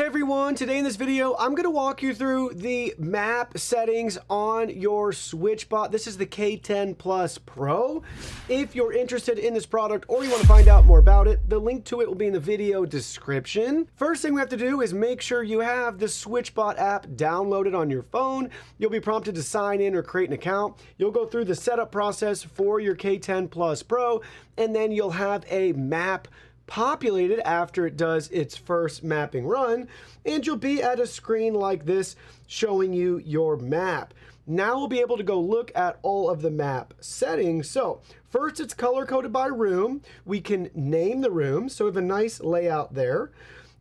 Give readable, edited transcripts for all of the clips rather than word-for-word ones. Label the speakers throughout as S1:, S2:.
S1: Hey everyone, today in this video, I'm going to walk you through the map settings on your SwitchBot. This is the K10 Plus Pro. If you're interested in this product or you want to find out more about it, the link to it will be in the video description. First thing we have to do is make sure you have the SwitchBot app downloaded on your phone. You'll be prompted to sign in or create an account. You'll go through the setup process for your K10 Plus Pro, and then you'll have a map populated after it does its first mapping run, and you'll be at a screen like this showing you your map. Now we'll be able to go look at all of the map settings. So first, it's color coded by room. We can name the room, so we have a nice layout there.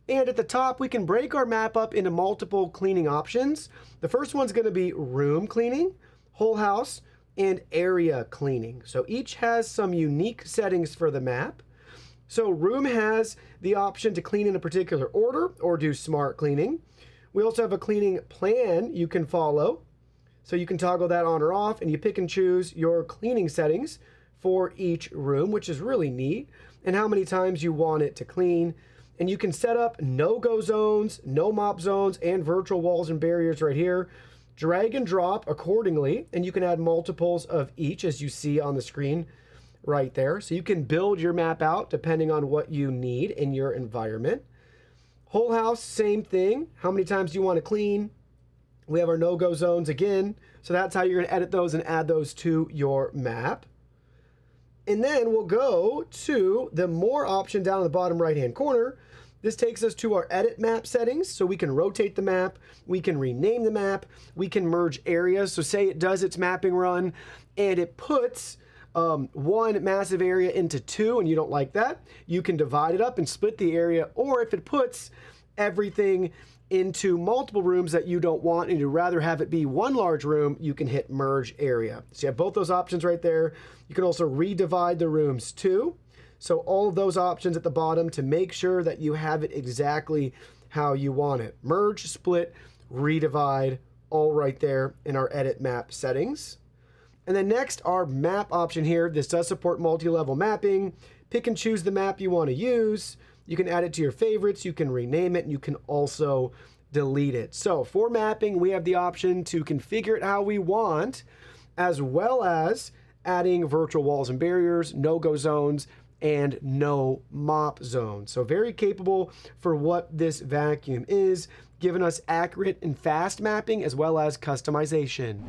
S1: And at the top, we can break our map up into multiple cleaning options. The first one's going to be room cleaning, whole house, and area cleaning. So each has some unique settings for the map. So room has the option to clean in a particular order or do smart cleaning. We also have a cleaning plan you can follow. So you can toggle that on or off, and you pick and choose your cleaning settings for each room, which is really neat, and how many times you want it to clean. And you can set up no-go zones, no mop zones, and virtual walls and barriers right here. Drag and drop accordingly, and you can add multiples of each as you see on the screen right there. So you can build your map out depending on what you need in your environment. Whole house, same thing. How many times do you want to clean? We have our no-go zones again. So that's how you're going to edit those and add those to your map. And then we'll go to the more option down in the bottom right-hand corner. This takes us to our edit map settings. So we can rotate the map, we can rename the map, we can merge areas. So say it does its mapping run and it puts one massive area into two, and you don't like that, you can divide it up and split the area. Or if it puts everything into multiple rooms that you don't want and you'd rather have it be one large room, you can hit merge area. So you have both those options right there. You can also redivide the rooms too. So all of those options at the bottom to make sure that you have it exactly how you want it. Merge, split, redivide, all right there in our edit map settings. And then next, our map option here. This does support multi-level mapping. Pick and choose the map you want to use. You can add it to your favorites. You can rename it, and you can also delete it. So for mapping, we have the option to configure it how we want, as well as adding virtual walls and barriers, no-go zones, and no mop zones. So very capable for what this vacuum is, giving us accurate and fast mapping as well as customization.